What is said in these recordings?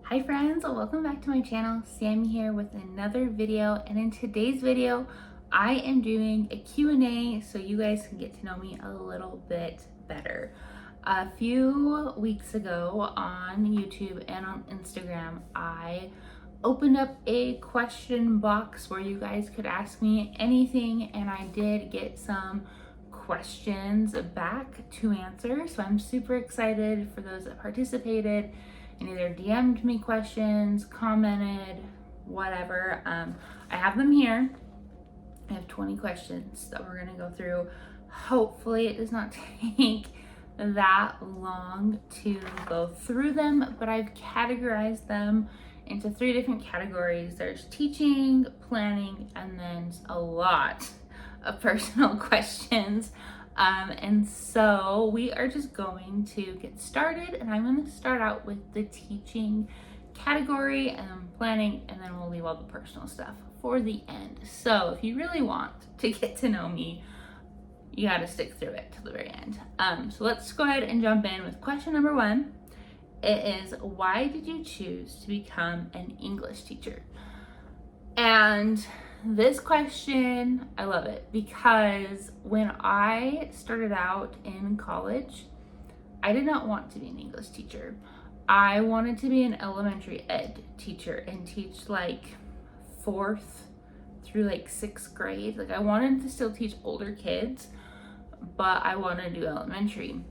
Hi friends, welcome back to my channel. Sammy here with another video, and in today's video I am doing a Q&A so you guys can get to know me a little bit better. A few weeks ago on YouTube and on Instagram, I opened up a question box where you guys could ask me anything, and I did get some questions back to answer, so I'm super excited for those that participated and either DM'd me questions, commented, whatever. I have them here. I have 20 questions that we're gonna go through. Hopefully it does not take that long to go through them, but I've categorized them into 3 different categories. There's teaching, planning, and then a lot of personal questions. And so we are just going to get started, and I'm going to start out with the teaching category and then planning, and then we'll leave all the personal stuff for the end. So if you really want to get to know me, you got to stick through it to the very end. So let's go ahead and jump in with question number 1. It is, why did you choose to become an English teacher? And this question, I love it, because when I started out in college, I did not want to be an English teacher. I wanted to be an elementary ed teacher and teach like 4th through like 6th grade. Like I wanted to still teach older kids, but I wanted to do elementary.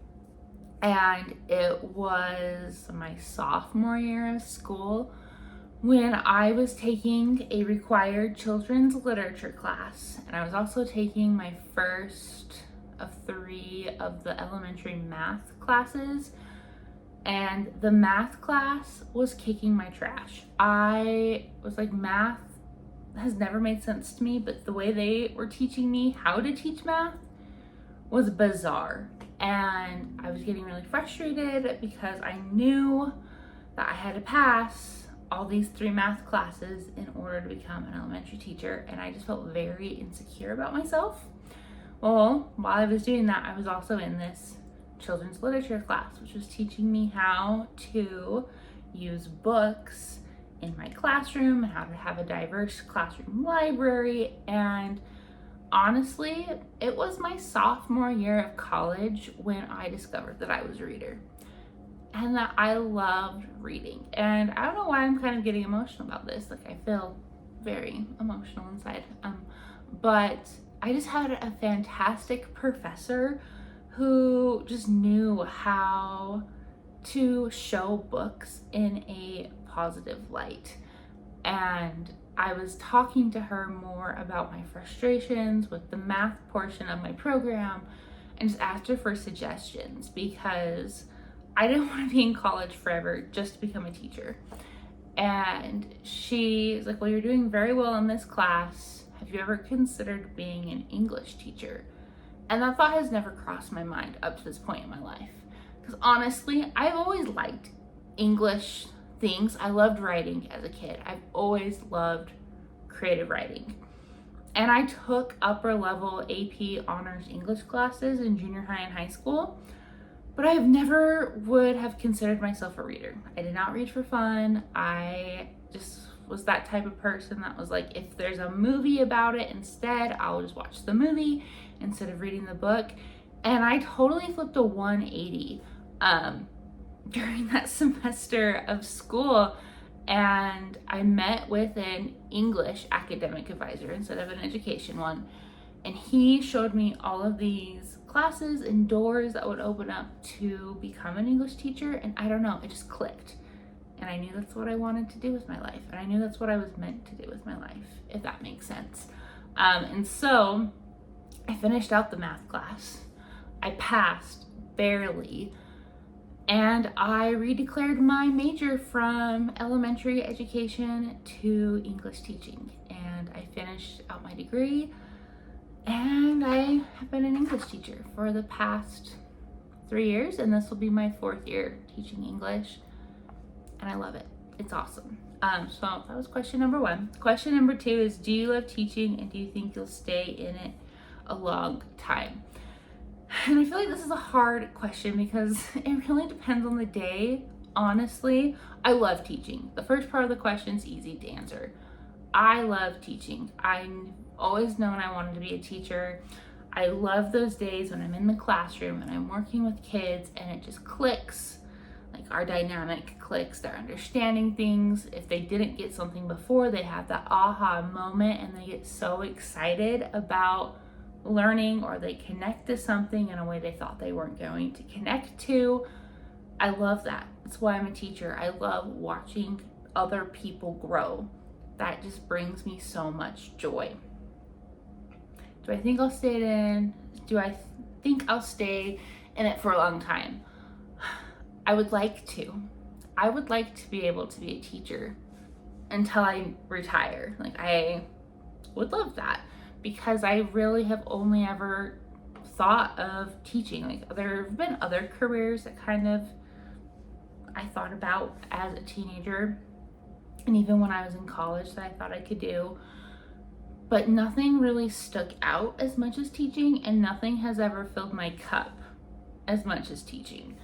And it was my sophomore year of school when I was taking a required children's literature class, and I was also taking my first of 3 of the elementary math classes, and the math class was kicking my trash. I was like, math has never made sense to me, but the way they were teaching me how to teach math was bizarre, and I was getting really frustrated because I knew that I had to pass all these 3 math classes in order to become an elementary teacher, and I just felt very insecure about myself. Well, while I was doing that, I was also in this children's literature class, which was teaching me how to use books in my classroom and how to have a diverse classroom library. And honestly, it was my sophomore year of college when I discovered that I was a reader and that I loved reading. And I don't know why I'm kind of getting emotional about this. Like I feel very emotional inside. But I just had a fantastic professor who just knew how to show books in a positive light. And I was talking to her more about my frustrations with the math portion of my program and just asked her for suggestions, because I didn't want to be in college forever just to become a teacher. And she's like, well, you're doing very well in this class. Have you ever considered being an English teacher? And that thought has never crossed my mind up to this point in my life. Because honestly, I've always liked English things. I loved writing as a kid. I've always loved creative writing. And I took upper level AP honors English classes in junior high and high school. But I never would have considered myself a reader. I did not read for fun. I just was that type of person that was like, if there's a movie about it instead, I'll just watch the movie instead of reading the book. And I totally flipped a 180 during that semester of school. And I met with an English academic advisor instead of an education one. And he showed me all of these classes and doors that would open up to become an English teacher. And I don't know, it just clicked. And I knew that's what I wanted to do with my life. And I knew that's what I was meant to do with my life, if that makes sense. And so I finished out the math class. I passed barely. And I redeclared my major from elementary education to English teaching. And I finished out my degree. And I have been an English teacher for the past 3 years, and this will be my 4th year teaching English, and I love it. It's awesome. So that was question number 1. Question number 2 is, do you love teaching, and do you think you'll stay in it a long time? And I feel like this is a hard question because it really depends on the day honestly, I love teaching. The first part of the question is easy to answer. I love teaching. I've always known I wanted to be a teacher. I love those days when I'm in the classroom and I'm working with kids and it just clicks. Like our dynamic clicks, they're understanding things. If they didn't get something before, they have that aha moment and they get so excited about learning, or they connect to something in a way they thought they weren't going to connect to. I love that. That's why I'm a teacher. I love watching other people grow. That just brings me so much joy. Do I think I'll stay in? Do I think I'll stay in it for a long time? I would like to. I would like to be able to be a teacher until I retire. Like, I would love that, because I really have only ever thought of teaching. Like, there have been other careers that kind of I thought about as a teenager, and even when I was in college, that I thought I could do, but nothing really stuck out as much as teaching, and nothing has ever filled my cup as much as teaching.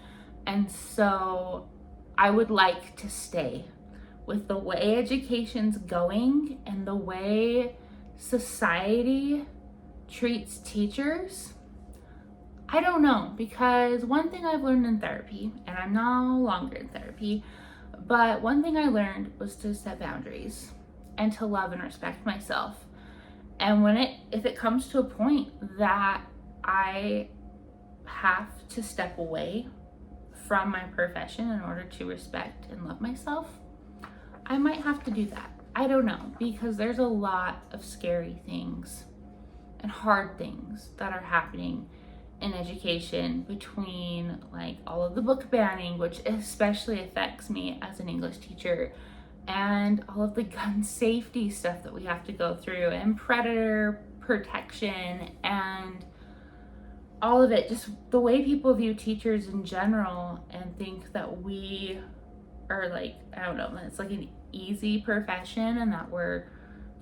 And so I would like to stay. With the way education's going and the way society treats teachers, I don't know, because one thing I've learned in therapy, and I'm no longer in therapy, but one thing I learned was to set boundaries and to love and respect myself. And if it comes to a point that I have to step away from my profession in order to respect and love myself, I might have to do that. I don't know, because there's a lot of scary things and hard things that are happening in education, between like all of the book banning, which especially affects me as an English teacher, and all of the gun safety stuff that we have to go through, and predator protection, and all of it, just the way people view teachers in general and think that we are like, I don't know, it's like an easy profession, and that we're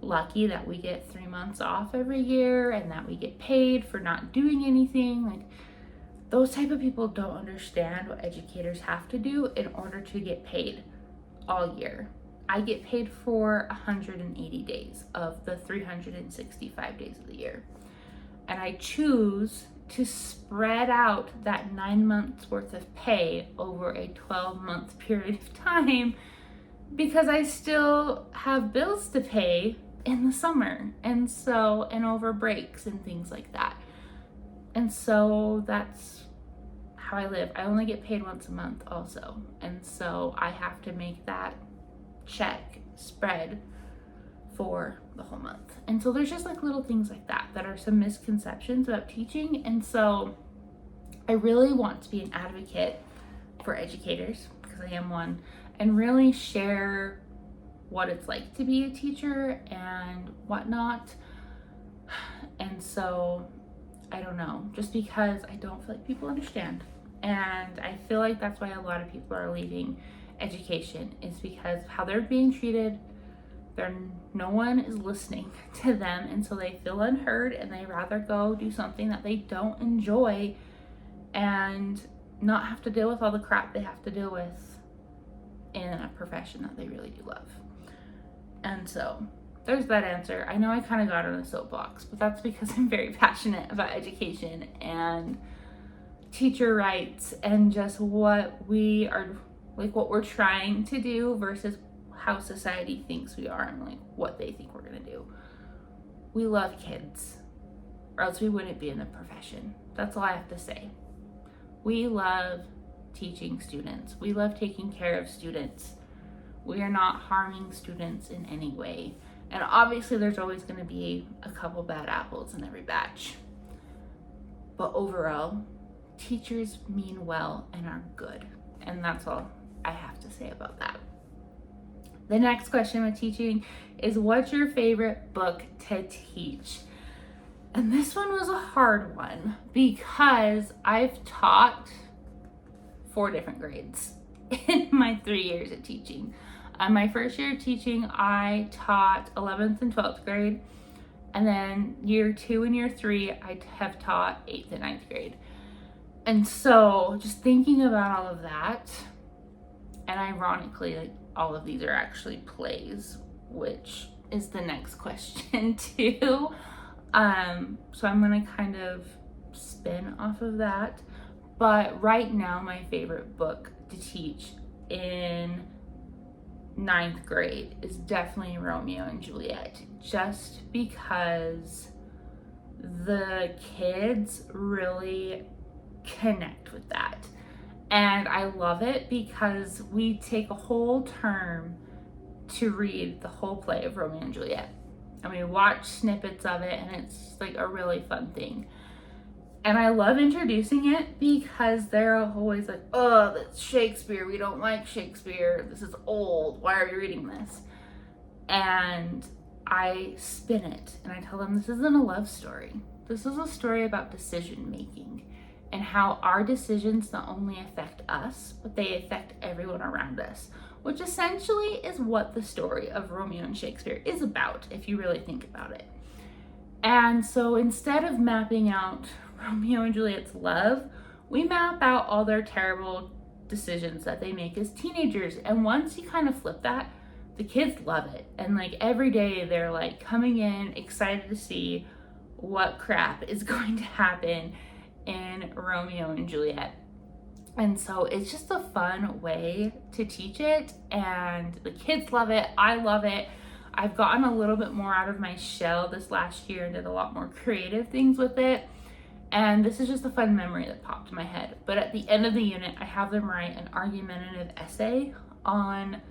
lucky that we get 3 months off every year and that we get paid for not doing anything. Like, those type of people don't understand what educators have to do in order to get paid all year. I get paid for 180 days of the 365 days of the year, and I choose to spread out that 9 months worth of pay over a 12-month period of time, because I still have bills to pay in the summer, and over breaks and things like that. And so that's how I live. I only get paid once a month also, and so I have to make that check spread for the whole month. And so there's just like little things like that that are some misconceptions about teaching. And so I really want to be an advocate for educators, because I am one, and really share what it's like to be a teacher and whatnot. And so I don't know, just because I don't feel like people understand, and I feel like that's why a lot of people are leaving education, is because of how they're being treated. No one is listening to them, and so they feel unheard, and they rather go do something that they don't enjoy and not have to deal with all the crap they have to deal with in a profession that they really do love. And so there's that answer. I know I kind of got on a soapbox, but that's because I'm very passionate about education and teacher rights, and just what we're trying to do versus how society thinks we are, and like what they think we're gonna do. We love kids, or else we wouldn't be in the profession. That's all I have to say. We love teaching students. We love taking care of students. We are not harming students in any way. And obviously there's always gonna be a couple bad apples in every batch. But overall, teachers mean well and are good. And that's all I have to say about that. The next question with teaching is, what's your favorite book to teach? And this one was a hard one, because I've taught 4 different grades in my 3 years of teaching. My first year of teaching, I taught 11th and 12th grade. And then year 2 and year 3, I have taught 8th and 9th grade. And so just thinking about all of that, And ironically, like, all of these are actually plays, which is the next question too. So I'm gonna kind of spin off of that. But right now, my favorite book to teach in ninth grade is definitely Romeo and Juliet, just because the kids really connect with that. And I love it because we take a whole term to read the whole play of Romeo and Juliet. And we watch snippets of it, and it's like a really fun thing. And I love introducing it because they're always like, oh, that's Shakespeare. We don't like Shakespeare. This is old. Why are we reading this? And I spin it and I tell them this isn't a love story. This is a story about decision making and how our decisions not only affect us, but they affect everyone around us, which essentially is what the story of Romeo and Shakespeare is about, if you really think about it. And so instead of mapping out Romeo and Juliet's love, we map out all their terrible decisions that they make as teenagers. And once you kind of flip that, the kids love it. And like every day they're like coming in excited to see what crap is going to happen in Romeo and Juliet. And so it's just a fun way to teach it, and the kids love it. I love it. I've gotten a little bit more out of my shell this last year and did a lot more creative things with it. And this is just a fun memory that popped in my head. But at the end of the unit, I have them write an argumentative essay on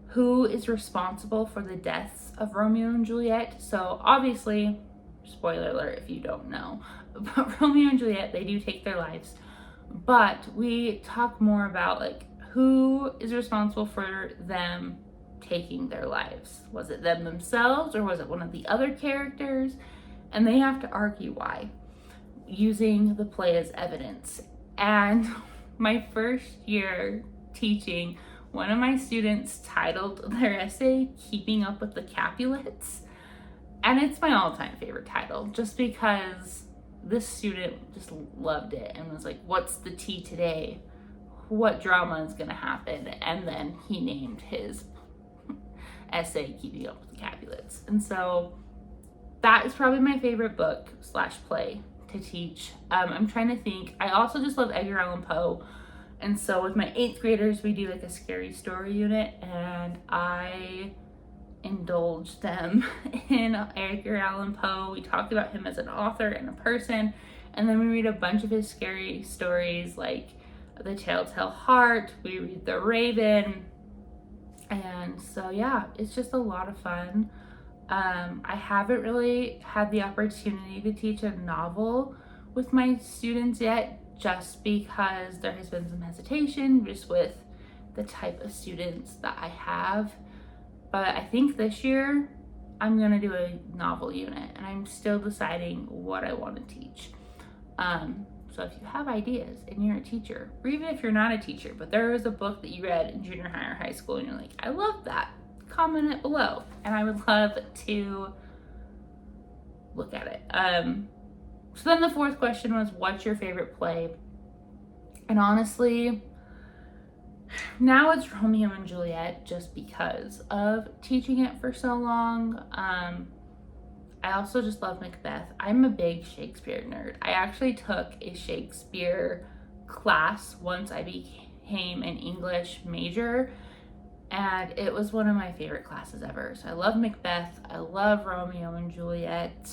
who is responsible for the deaths of Romeo and Juliet. So obviously, spoiler alert if you don't know, but Romeo and Juliet, they do take their lives. But we talk more about like who is responsible for them taking their lives. Was it them themselves, or was it one of the other characters? And they have to argue why, using the play as evidence. And my first year teaching, one of my students titled their essay "Keeping Up with the Capulets," and it's my all-time favorite title just because this student just loved it and was like, what's the tea today? What drama is gonna happen? And then he named his essay "Keeping Up with the Capulets." And so that is probably my favorite book / play to teach. I'm trying to think. I also just love Edgar Allan Poe. And so with my 8th graders, we do like a scary story unit, and I indulge them in Edgar Allan Poe. We talk about him as an author and a person, and then we read a bunch of his scary stories like The Telltale Heart, we read The Raven, and so yeah, it's just a lot of fun. I haven't really had the opportunity to teach a novel with my students yet, just because there has been some hesitation just with the type of students that I have. But I think this year I'm gonna do a novel unit, and I'm still deciding what I want to teach. So if you have ideas and you're a teacher, or even if you're not a teacher, but there is a book that you read in junior high or high school and you're like, I love that, comment it below, and I would love to look at it. So then the 4th question was, what's your favorite play? And honestly, now it's Romeo and Juliet, just because of teaching it for so long. I also just love Macbeth. I'm a big Shakespeare nerd. I actually took a Shakespeare class once I became an English major, and it was one of my favorite classes ever. So I love Macbeth. I love Romeo and Juliet.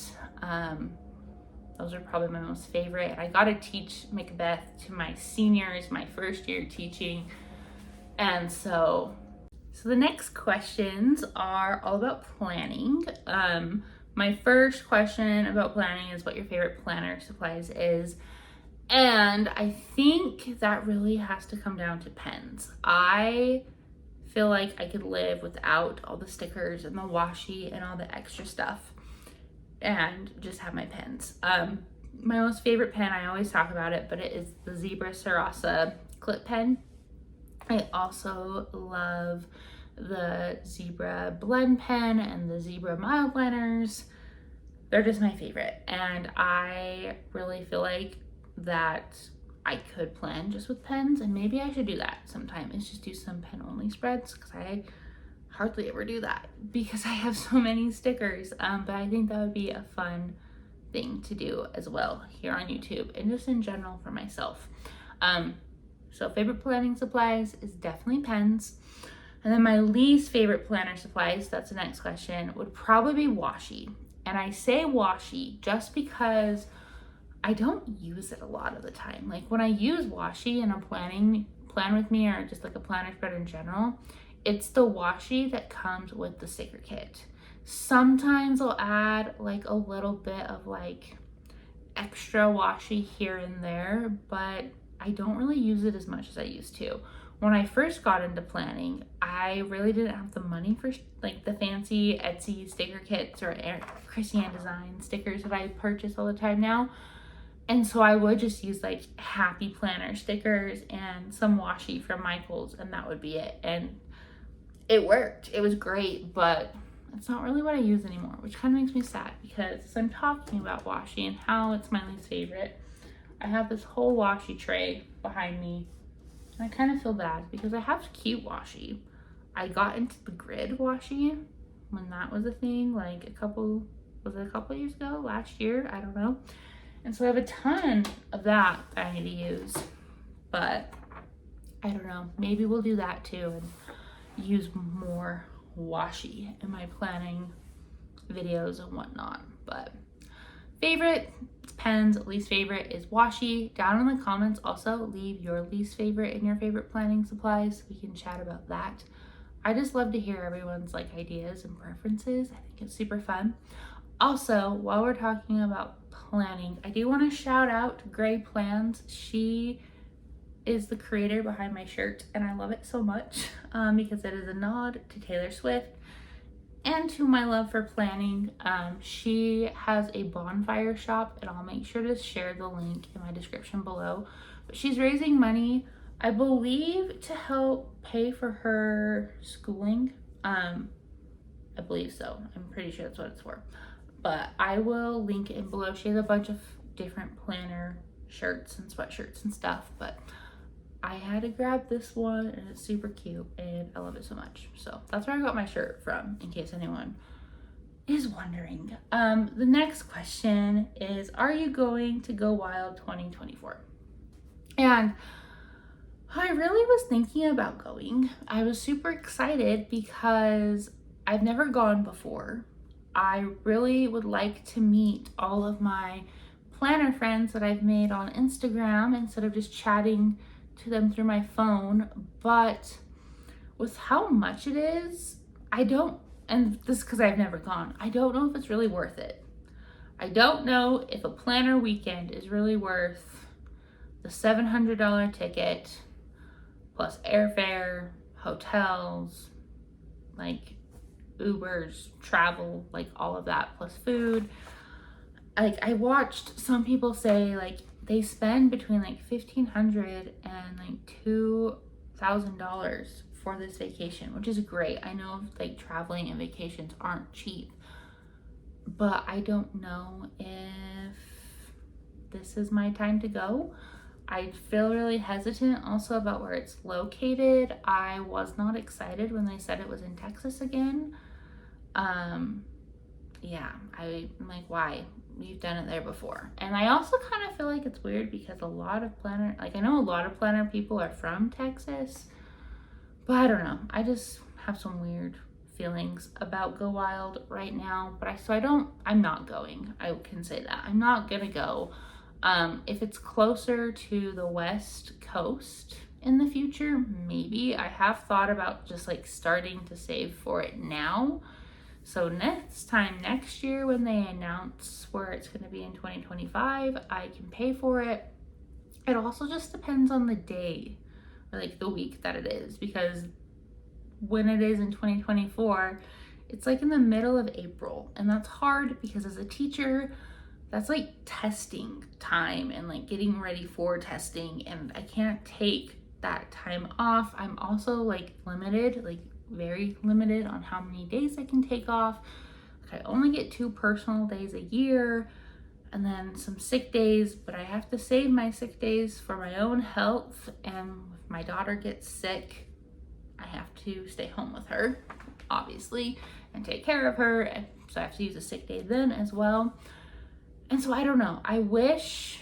Those are probably my most favorite. I got to teach Macbeth to my seniors, my first year teaching. And so the next questions are all about planning. My first question about planning is what your favorite planner supplies is. And I think that really has to come down to pens. I feel like I could live without all the stickers and the washi and all the extra stuff and just have my pens. My most favorite pen, I always talk about it, but it is the Zebra Sarasa clip pen. I also love the Zebra blend pen and the Zebra Mildliners. They're just my favorite, and I really feel like that I could plan just with pens, and maybe I should do that sometime. Is just do some pen only spreads, because I hardly ever do that because I have so many stickers. But I think that would be a fun thing to do as well here on YouTube and just in general for myself. So favorite planning supplies is definitely pens. And then my least favorite planner supplies, that's the next question, would probably be washi. And I say washi just because I don't use it a lot of the time. Like when I use washi in a plan with me, or just like a planner spread in general, it's the washi that comes with the sticker kit. Sometimes I'll add like a little bit of like extra washi here and there, but I don't really use it as much as I used to. When I first got into planning, I really didn't have the money for like the fancy Etsy sticker kits or Christian Design stickers that I purchase all the time now. And so I would just use like happy planner stickers and some washi from Michael's, and that would be it. And it worked. It was great, but it's not really what I use anymore, which kind of makes me sad, because as I'm talking about washi and how it's my least favorite, I have this whole washi tray behind me. And I kind of feel bad because I have cute washi. I got into the grid washi when that was a thing, like a couple years ago, last year? I don't know. And so I have a ton of that I need to use, but I don't know. Maybe we'll do that too and use more washi in my planning videos and whatnot. But favorite pens, least favorite is washi. Down in the comments also leave your least favorite and your favorite planning supplies. We can chat about that. I just love to hear everyone's like ideas and preferences. I think it's super fun. Also, while we're talking about planning, I do want to shout out Gray Plans. She is the creator behind my shirt, and I love it so much because it is a nod to Taylor Swift and to my love for planning. She has a bonfire shop, and I'll make sure to share the link in my description below. But she's raising money, I believe, to help pay for her schooling. I believe so. I'm pretty sure that's what it's for. But I will link it in below. She has a bunch of different planner shirts and sweatshirts and stuff, but I had to grab this one, and it's super cute, and I love it so much. So that's where I got my shirt from, in case anyone is wondering. The next question is, are you going to Go Wild 2024? And I really was thinking about going. I was super excited because I've never gone before. I really would like to meet all of my planner friends that I've made on Instagram instead of just chatting to them through my phone. But with how much it is, and this is because I've never gone, I don't know if it's really worth it. I don't know if a planner weekend is really worth the $700 ticket plus airfare, hotels, like Ubers, travel, like all of that, plus food. Like I watched some people say like they spend between like $1,500 and like $2,000 for this vacation, which is great. I know like traveling and vacations aren't cheap, but I don't know if this is my time to go. I feel really hesitant also about where it's located. I was not excited when they said it was in Texas again. Yeah, I'm like, why? We've done it there before. And I also kind of feel like it's weird because a lot of planner, like I know a lot of planner people are from Texas, but I don't know. I just have some weird feelings about Go Wild right now. But I'm not going. I can say that. I'm not gonna go. If it's closer to the West Coast in the future, maybe. I have thought about just like starting to save for it now. So next year when they announce where it's going to be in 2025, I can pay for it. It also just depends on the day or like the week that it is, because when it is in 2024, it's like in the middle of April, and that's hard because as a teacher, that's like testing time and like getting ready for testing, and I can't take that time off. I'm also like limited, like very limited on how many days I can take off. Like I only get 2 personal days a year, and then some sick days, but I have to save my sick days for my own health. And if my daughter gets sick, I have to stay home with her, obviously, and take care of her. And so I have to use a sick day then as well. And so I don't know. I wish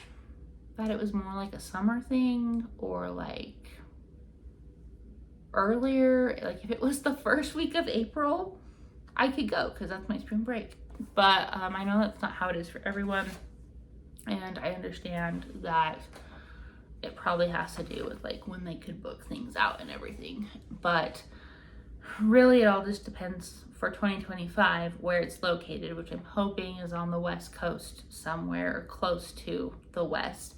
that it was more like a summer thing, or like earlier, like if it was the first week of April, I could go because that's my spring break. But I know that's not how it is for everyone. And I understand that it probably has to do with like when they could book things out and everything. But really it all just depends for 2025 where it's located, which I'm hoping is on the West Coast somewhere or close to the West.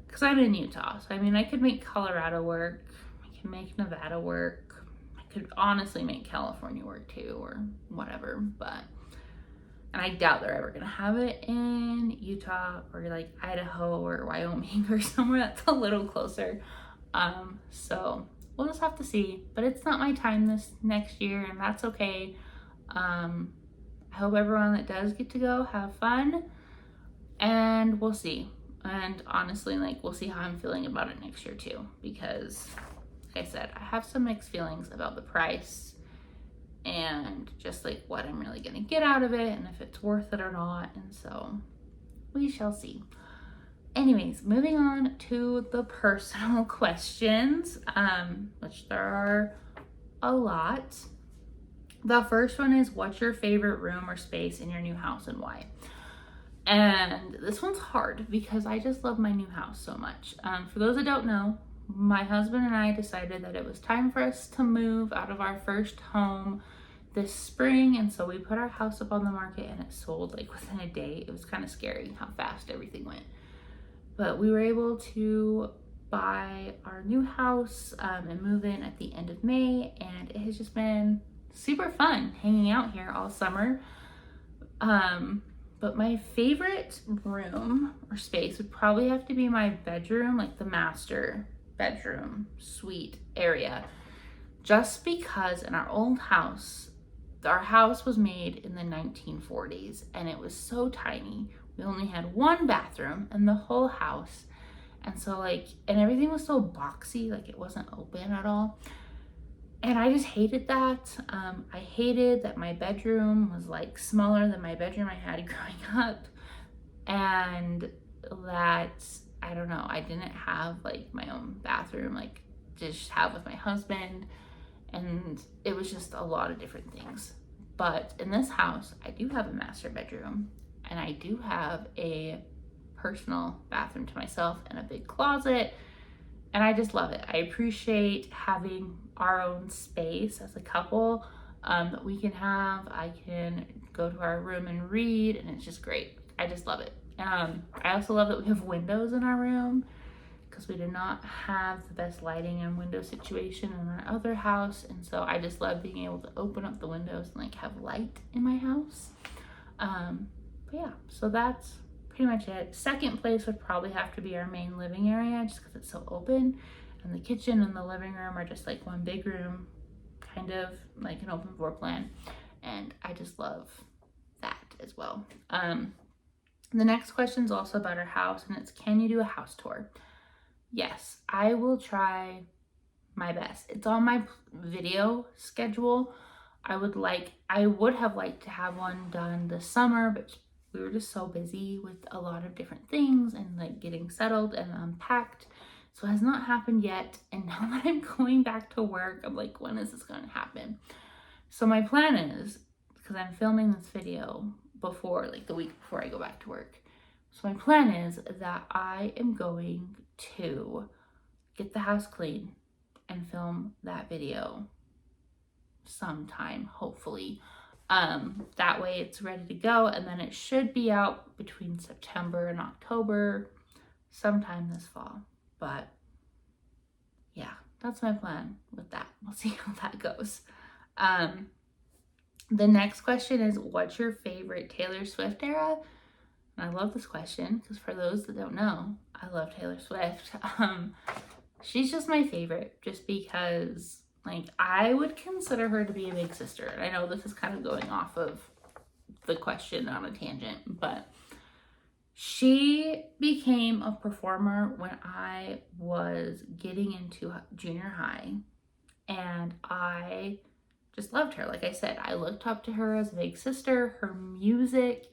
Because I'm in Utah. So I mean, I could make Colorado work. I can make Nevada work. I could honestly make California work too, or whatever. And I doubt they're ever gonna have it in Utah or like Idaho or Wyoming or somewhere that's a little closer. So we'll just have to see. But it's not my time this next year, and that's okay. I hope everyone that does get to go have fun, and we'll see. And honestly, like, we'll see how I'm feeling about it next year too, because like I said, I have some mixed feelings about the price and just like what I'm really gonna get out of it and if it's worth it or not. And so we shall see. Anyways, moving on to the personal questions, which there are a lot. The first one is, what's your favorite room or space in your new house and why? And this one's hard because I just love my new house so much. For those that don't know, my husband and I decided that it was time for us to move out of our first home this spring, and so we put our house up on the market and it sold like within a day. It was kind of scary how fast everything went, but we were able to buy our new house and move in at the end of May, and it has just been super fun hanging out here all summer. But my favorite room or space would probably have to be my bedroom, like the master bedroom suite area, just because in our old house, our house was made in the 1940s and it was so tiny. We only had one bathroom in the whole house. And so like, and everything was so boxy, like it wasn't open at all. And I just hated that. I hated that my bedroom was like smaller than my bedroom I had growing up. And that, I don't know, I didn't have like my own bathroom, like just have with my husband. And it was just a lot of different things. But in this house, I do have a master bedroom and I do have a personal bathroom to myself and a big closet. And I just love it. I appreciate having our own space as a couple that we can have. I can go to our room and read, and it's just great. I just love it. I also love that we have windows in our room because we did not have the best lighting and window situation in our other house. And so I just love being able to open up the windows and like have light in my house. But yeah, so that's pretty much it. Second place would probably have to be our main living area just because it's so open, and the kitchen and the living room are just like one big room, kind of like an open floor plan, and I just love that as well. The next question is also about our house, and it's, can you do a house tour? Yes, I will try my best. It's on my video schedule. I would have liked to have one done this summer, but we were just so busy with a lot of different things and like getting settled and unpacked. So it has not happened yet. And now that I'm going back to work, I'm like, when is this going to happen? So my plan is, because I'm filming this video before, like the week before I go back to work. So my plan is that I am going to get the house clean and film that video sometime, hopefully. That way it's ready to go, and then it should be out between September and October, sometime this fall. But yeah, that's my plan with that. We'll see how that goes. The next question is, what's your favorite Taylor Swift era? And I love this question because for those that don't know, I love Taylor Swift. She's just my favorite just because like I would consider her to be a big sister. And I know this is kind of going off of the question on a tangent, but She became a performer when I was getting into junior high, and I just loved her. Like I said, I looked up to her as a big sister. Her music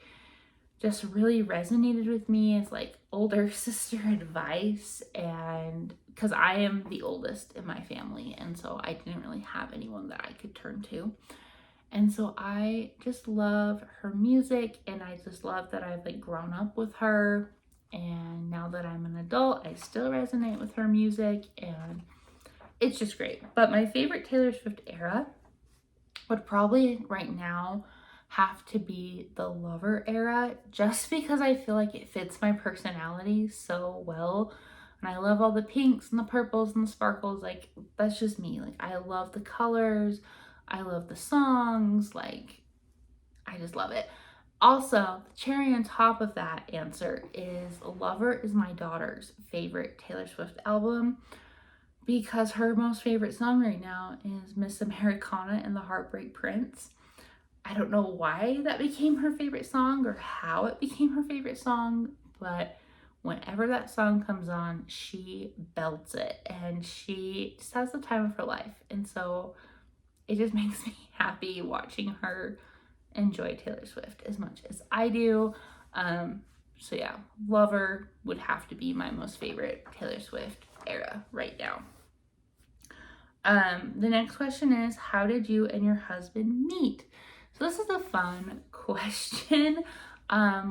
just really resonated with me as like older sister advice, and because I am the oldest in my family, and so I didn't really have anyone that I could turn to. And so I just love her music, and I just love that I've like grown up with her, and now that I'm an adult I still resonate with her music, and it's just great. But my favorite Taylor Swift era would probably right now have to be the Lover era, just because I feel like it fits my personality so well. And I love all the pinks and the purples and the sparkles. Like, that's just me. Like, I love the colors. I love the songs. Like, I just love it. Also, the cherry on top of that answer is Lover is my daughter's favorite Taylor Swift album, because her most favorite song right now is Miss Americana and the Heartbreak Prince. I don't know why that became her favorite song or how it became her favorite song, but whenever that song comes on, she belts it, and she just has the time of her life. And so it just makes me happy watching her enjoy Taylor Swift as much as I do. So yeah, Lover would have to be my most favorite Taylor Swift era right now. The next question is, how did you and your husband meet? So this is a fun question.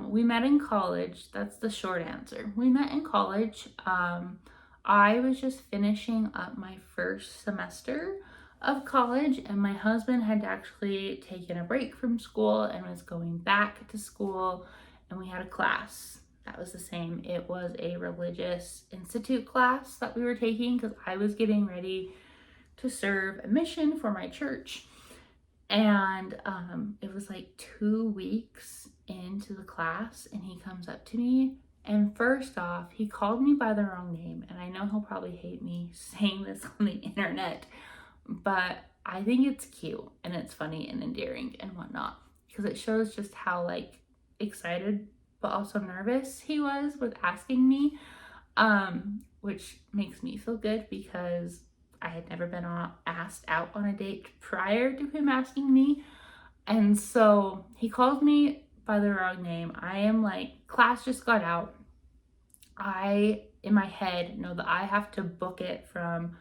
We met in college. That's the short answer. We met in college. I was just finishing up my first semester of college, and my husband had actually taken a break from school and was going back to school, and we had a class that was the same. It was a religious institute class that we were taking because I was getting ready to serve a mission for my church. And it was like 2 weeks into the class, and he comes up to me, and first off, he called me by the wrong name. And I know he'll probably hate me saying this on the internet, but I think it's cute and it's funny and endearing and whatnot, because it shows just how like excited but also nervous he was with asking me, which makes me feel good because I had never been asked out on a date prior to him asking me. And so he called me by the wrong name. I am like, class just got out. I, in my head, know that I have to book it from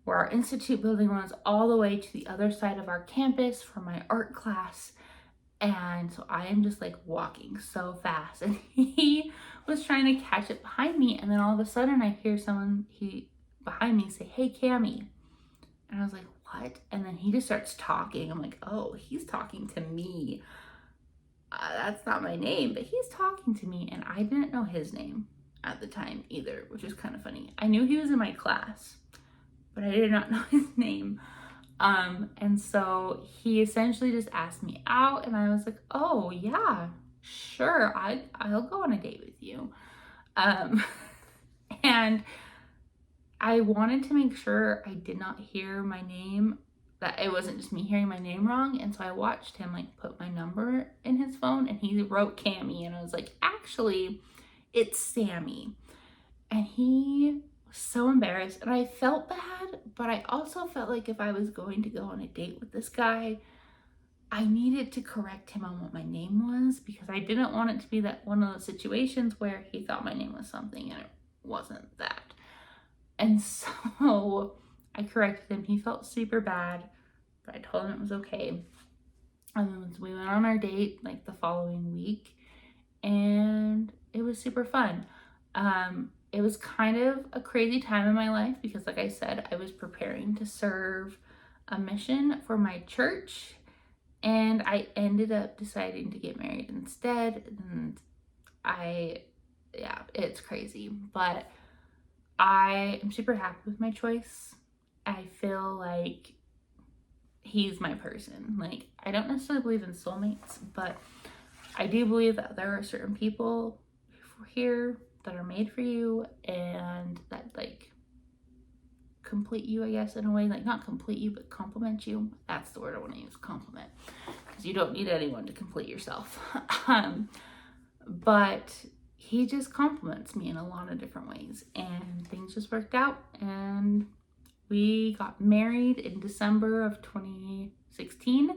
where our institute building was all the way to the other side of our campus for my art class. And so I am just like walking so fast, and he was trying to catch it behind me. And then all of a sudden I hear someone behind me say, "Hey, Cami." And I was like, "What?" And then he just starts talking. I'm like, oh, he's talking to me. That's not my name, but he's talking to me. And I didn't know his name at the time either, which is kind of funny. I knew he was in my class, but I did not know his name. And so he essentially just asked me out, and I was like, "Oh yeah, sure, I'll go on a date with you." And I wanted to make sure I did not hear my name, that it wasn't just me hearing my name wrong. And so I watched him like put my number in his phone, and he wrote Cami, and I was like, "Actually, it's Sammy." And he was so embarrassed, and I felt bad, but I also felt like if I was going to go on a date with this guy, I needed to correct him on what my name was, because I didn't want it to be that one of those situations where he thought my name was something and it wasn't that. And so I corrected him. He felt super bad, but I told him it was okay. And then we went on our date like the following week, and it was super fun. It was kind of a crazy time in my life because, like I said, I was preparing to serve a mission for my church, and I ended up deciding to get married instead. And it's crazy, but I am super happy with my choice. I feel like he's my person. Like, I don't necessarily believe in soulmates, but I do believe that there are certain people here that are made for you and that like complete you, I guess, in a way. Like, not complete you, but complement you. That's the word I want to use, compliment, because you don't need anyone to complete yourself. But he just compliments me in a lot of different ways, and things just worked out, and we got married in December of 2016,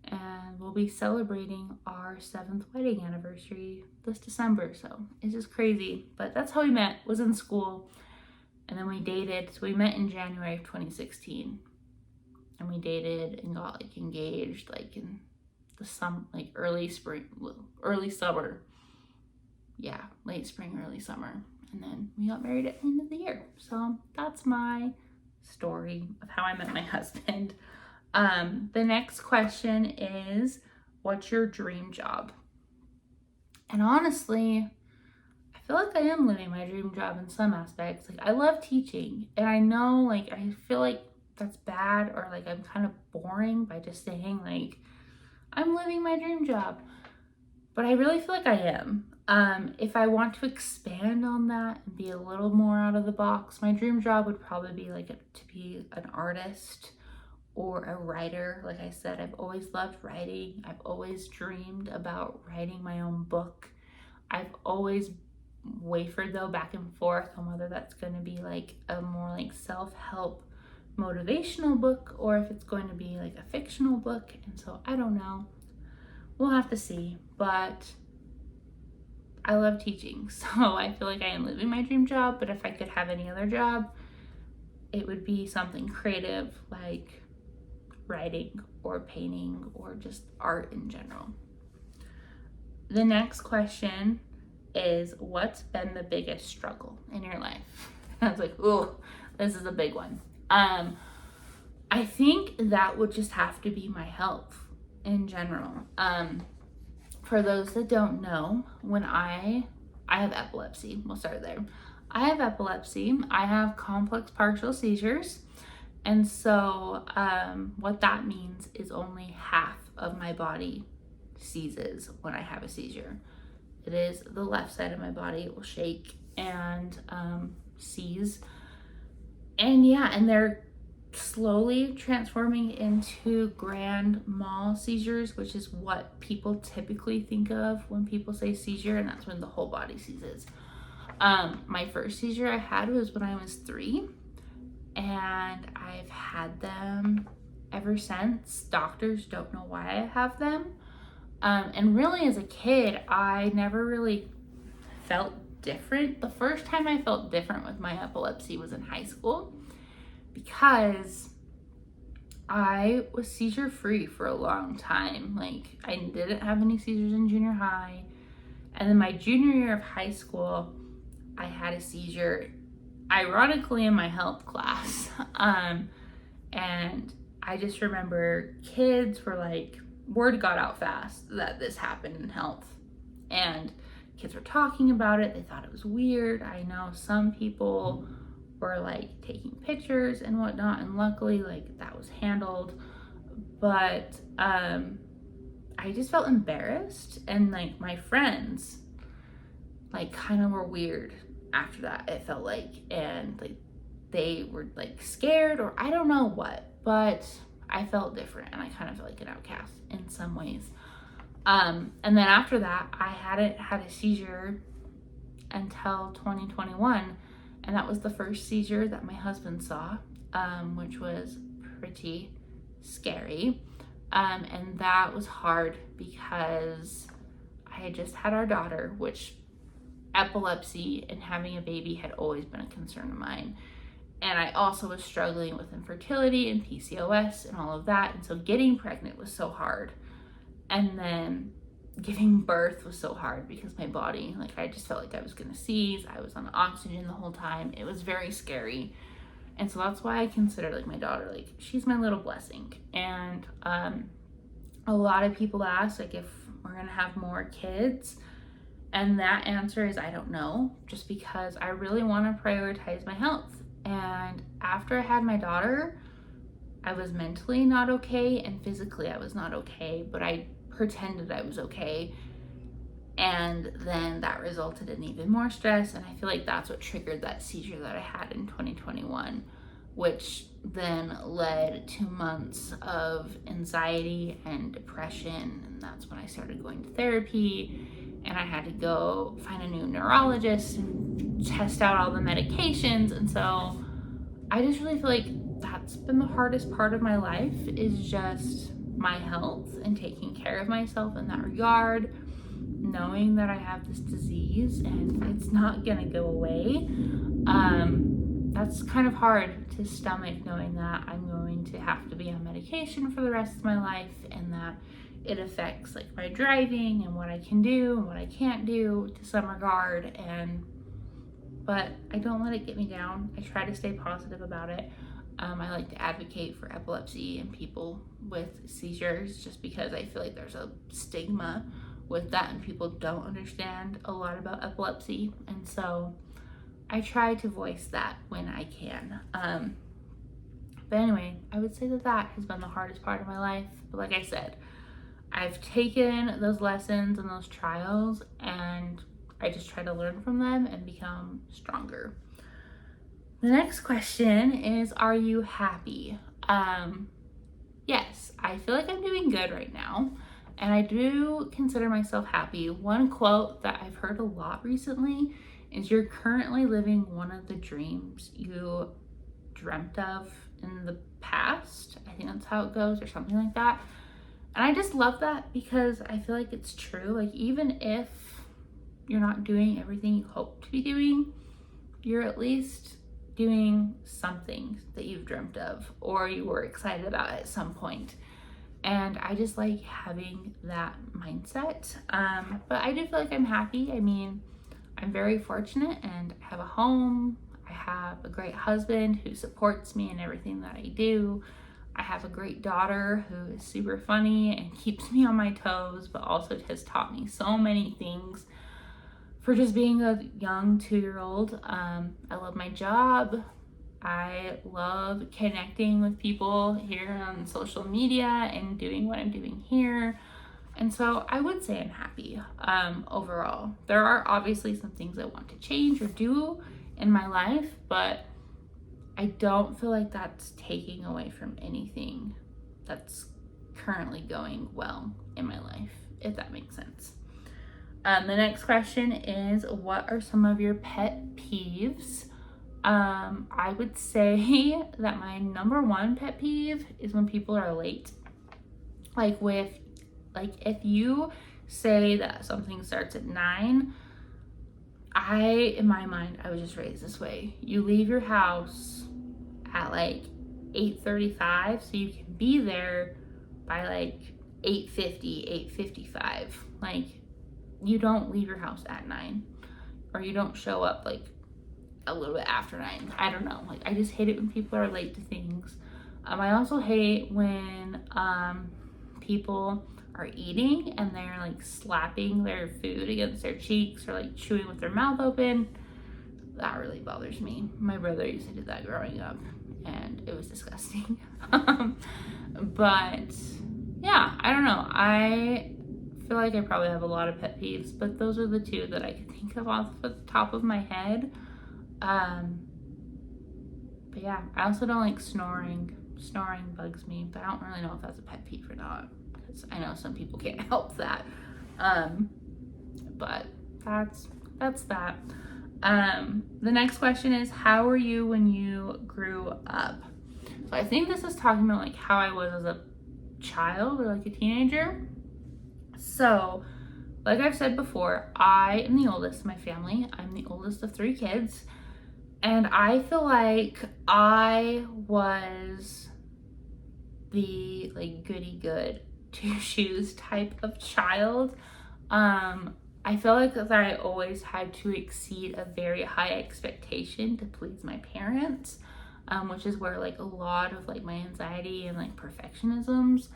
and we'll be celebrating our 7th wedding anniversary this December. So it's just crazy, but that's how we met, was in school. And then we dated. So we met in January of 2016, and we dated and got like engaged like in the like early summer. Yeah, late spring, early summer. And then we got married at the end of the year. So that's my story of how I met my husband. The next question is, what's your dream job? And honestly, I feel like I am living my dream job in some aspects. Like, I love teaching, and I know, like, I feel like that's bad, or like I'm kind of boring by just saying like I'm living my dream job, but I really feel like I am. If I want to expand on that and be a little more out of the box, my dream job would probably be like to be an artist or a writer. Like I said, I've always loved writing. I've always dreamed about writing my own book. I've always wavered though back and forth on whether that's going to be like a more like self-help motivational book, or if it's going to be like a fictional book. And so I don't know, we'll have to see. But I love teaching, so I feel like I am living my dream job. But if I could have any other job, it would be something creative, like writing or painting or just art in general. The next question is, what's been the biggest struggle in your life? I was like, oh, this is a big one. I think that would just have to be my health in general. For those that don't know, when I have epilepsy. We'll start there. I have epilepsy. I have complex partial seizures. And so what that means is only half of my body seizes when I have a seizure. It is the left side of my body. It will shake and seize. And yeah, and they're slowly transforming into grand mal seizures, which is what people typically think of when people say seizure, and that's when the whole body seizes. My first seizure I had was when I was 3, and I've had them ever since. Doctors don't know why I have them. And really, as a kid, I never really felt different. The first time I felt different with my epilepsy was in high school, because I was seizure free for a long time. Like, I didn't have any seizures in junior high. And then my junior year of high school, I had a seizure, ironically, in my health class. And I just remember kids were like, word got out fast that this happened in health. And kids were talking about it. They thought it was weird. I know some people were like taking pictures and whatnot, and luckily like that was handled. But I just felt embarrassed, and like my friends like kind of were weird after that, it felt like, and like they were like scared, or I don't know what, but I felt different, and I kind of felt like an outcast in some ways. And then after that, I hadn't had a seizure until 2021. And that was the first seizure that my husband saw, which was pretty scary. And that was hard because I had just had our daughter, which epilepsy and having a baby had always been a concern of mine. And I also was struggling with infertility and PCOS and all of that. And so getting pregnant was so hard. And then giving birth was so hard because my body, like, I just felt like I was gonna seize. I was on oxygen the whole time. It was very scary. And so that's why I consider like my daughter, like, she's my little blessing. And a lot of people ask like if we're gonna have more kids, and that answer is I don't know, just because I really want to prioritize my health. And after I had my daughter, I was mentally not okay, and physically I was not okay, but I pretended I was okay. And then that resulted in even more stress, and I feel like that's what triggered that seizure that I had in 2021, which then led to months of anxiety and depression. And that's when I started going to therapy and I had to go find a new neurologist and test out all the medications. And so I just really feel like that's been the hardest part of my life, is just my health and taking care of myself in that regard, knowing that I have this disease and it's not gonna go away. That's kind of hard to stomach, knowing that I'm going to have to be on medication for the rest of my life, and that it affects like my driving and what I can do and what I can't do to some regard. But I don't let it get me down. I try to stay positive about it. I like to advocate for epilepsy and people with seizures, just because I feel like there's a stigma with that and people don't understand a lot about epilepsy. And so I try to voice that when I can. But anyway, I would say that that has been the hardest part of my life. But like I said, I've taken those lessons and those trials, and I just try to learn from them and become stronger. The next question is, are you happy? Yes, I feel like I'm doing good right now, and I do consider myself happy. One quote that I've heard a lot recently is, you're currently living one of the dreams you dreamt of in the past. I think that's how it goes, or something like that. And I just love that, because I feel like it's true. Like, even if you're not doing everything you hope to be doing, you're at least doing something that you've dreamt of or you were excited about at some point. And I just like having that mindset. But I do feel like I'm happy. I mean, I'm very fortunate, and I have a home. I have a great husband who supports me in everything that I do. I have a great daughter who is super funny and keeps me on my toes, but also has taught me so many things for just being a young 2-year-old. I love my job. I love connecting with people here on social media and doing what I'm doing here. And so I would say I'm happy overall. There are obviously some things I want to change or do in my life, but I don't feel like that's taking away from anything that's currently going well in my life, if that makes sense. The next question is, what are some of your pet peeves? I would say that my number one pet peeve is when people are late. If you say that something starts at 9, in my mind, I was just raised this way. You leave your house at like 8:35 so you can be there by like 8:50, 8:55. Like, you don't leave your house at 9, or you don't show up like a little bit after 9. I don't know. Like, I just hate it when people are late to things. I also hate when people are eating and they're like slapping their food against their cheeks, or like chewing with their mouth open. That really bothers me. My brother used to do that growing up, and it was disgusting. But yeah, I don't know. I feel like I probably have a lot of pet peeves, but those are the two that I can think of off the top of my head. But yeah, I also don't like snoring. Snoring bugs me, but I don't really know if that's a pet peeve or not, because I know some people can't help that. But that's that. The next question is, how were you when you grew up? So I think this is talking about like how I was as a child or like a teenager. So, like I've said before, I am the oldest in my family. I'm the oldest of 3 kids. And I feel like I was the like goody good 2 shoes type of child. I feel like that I always had to exceed a very high expectation to please my parents, which is where like a lot of like my anxiety and like perfectionisms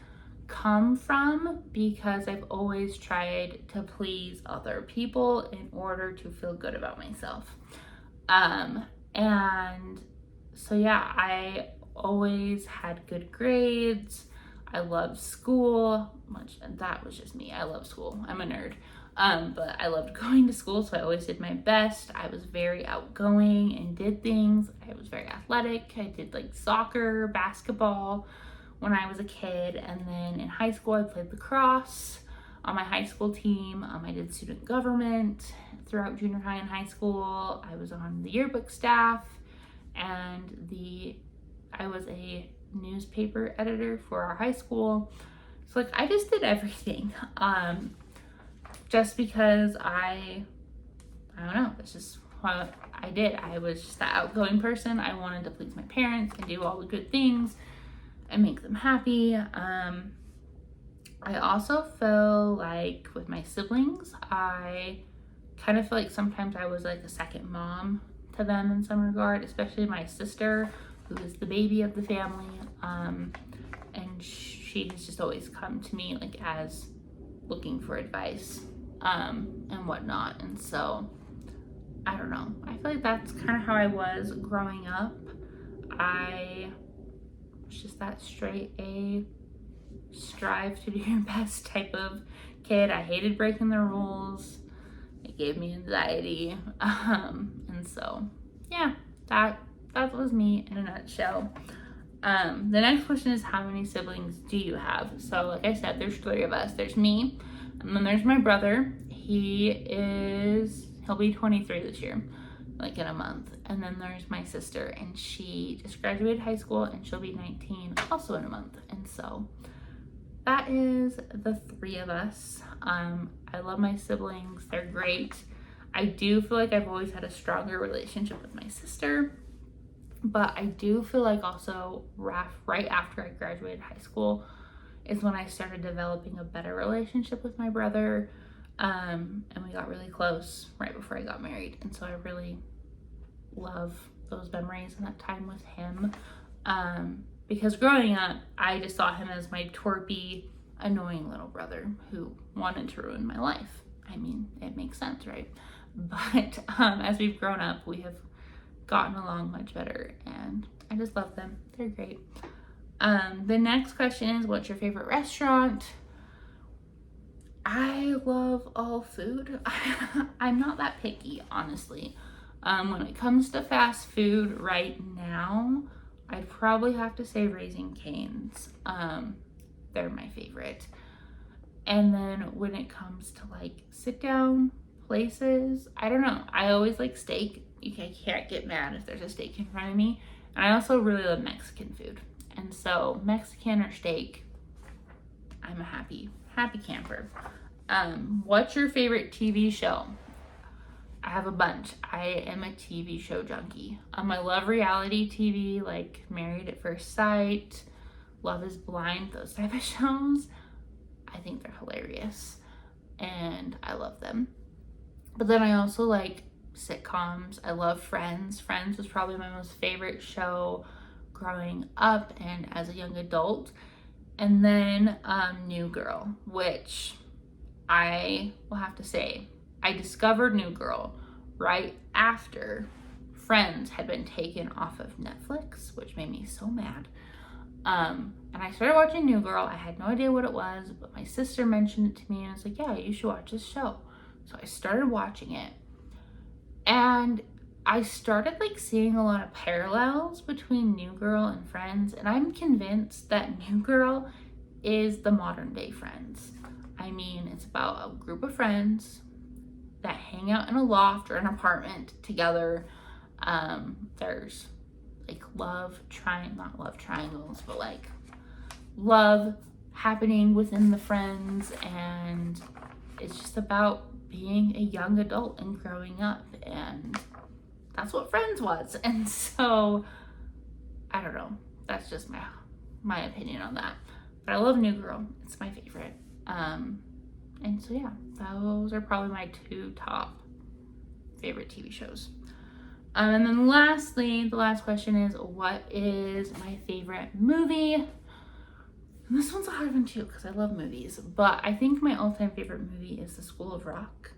come from, because I've always tried to please other people in order to feel good about myself. And so yeah, I always had good grades. I loved school, and that was just me. I love school. I'm a nerd. But I loved going to school, so I always did my best. I was very outgoing and did things. I was very athletic. I did like soccer, basketball when I was a kid, and then in high school I played lacrosse. on my high school team. I did student government throughout junior high and high school. I was on the yearbook staff, and I was a newspaper editor for our high school. So like I just did everything. Just because I don't know, it's just what I did. I was just that outgoing person. I wanted to please my parents and do all the good things and make them happy. I also feel like with my siblings, I kind of feel like sometimes I was like a second mom to them in some regard, especially my sister, who is the baby of the family. And she has just always come to me like as looking for advice and whatnot. And so I don't know, I feel like that's kind of how I was growing up. I was just that straight A, strive to do your best type of kid. I hated breaking the rules. It gave me anxiety. And so yeah, that was me in a nutshell. The next question is, how many siblings do you have? So like I said, there's 3 of us. There's me, and then there's my brother. He'll be 23 this year, like in a month. And then there's my sister, and she just graduated high school, and she'll be 19 also in a month. And so that is the 3 of us. I love my siblings. They're great. I do feel like I've always had a stronger relationship with my sister, but I do feel like also right after I graduated high school is when I started developing a better relationship with my brother. And we got really close right before I got married. And so I really love those memories and that time with him. Because growing up, I just saw him as my twerpy, annoying little brother who wanted to ruin my life. I mean, it makes sense, right? But as we've grown up, we have gotten along much better, and I just love them. They're great. The next question is, what's your favorite restaurant? I love all food. I'm not that picky, honestly. When it comes to fast food right now, I'd probably have to say Raising Cane's. They're my favorite. And then when it comes to like sit down places, I don't know. I always like steak. You can't get mad if there's a steak in front of me. And I also really love Mexican food. And so Mexican or steak, I'm a happy camper. What's your favorite TV show? I have a bunch. I am a TV show junkie. I love reality TV, like Married at First Sight, Love is Blind, those type of shows. I think they're hilarious and I love them. But then I also like sitcoms. I love Friends. Friends was probably my most favorite show growing up and as a young adult. And then New Girl, which I will have to say, I discovered New Girl right after Friends had been taken off of Netflix, which made me so mad. And I started watching New Girl. I had no idea what it was, but my sister mentioned it to me and I was like, yeah, you should watch this show. So I started watching it, and I started like seeing a lot of parallels between New Girl and Friends, and I'm convinced that New Girl is the modern day Friends. I mean, it's about a group of friends that hang out in a loft or an apartment together. There's like not love triangles, but like love happening within the friends, and it's just about being a young adult and growing up, and that's what Friends was. And so I don't know, that's just my opinion on that, but I love New Girl. It's my favorite. And so yeah, those are probably my 2 top favorite TV shows. And then lastly, the last question is, what is my favorite movie? And this one's a hard one too, because I love movies, but I think my all-time favorite movie is The School of Rock.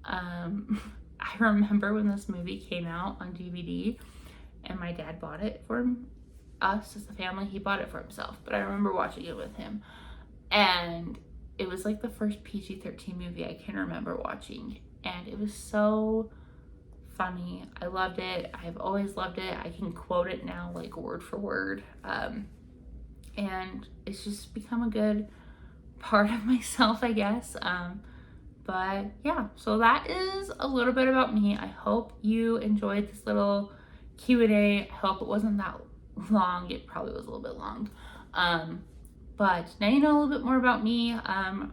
I remember when this movie came out on DVD, and my dad bought it for us as a family. He bought it for himself, but I remember watching it with him, and it was like the first PG-13 movie I can remember watching, and it was so funny. I loved it. I've always loved it. I can quote it now like word for word. And it's just become a good part of myself, I guess. But yeah, so that is a little bit about me. I hope you enjoyed this little Q&A. I hope it wasn't that long. It probably was a little bit long. But now you know a little bit more about me,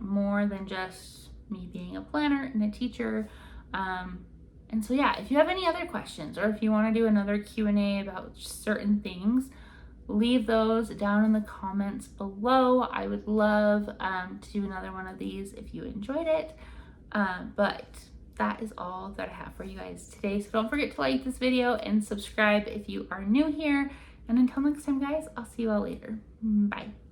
more than just me being a planner and a teacher. And so yeah, if you have any other questions, or if you want to do another Q&A about certain things, leave those down in the comments below. I would love to do another one of these if you enjoyed it. But that is all that I have for you guys today. So don't forget to like this video and subscribe if you are new here. And until next time, guys, I'll see you all later. Bye.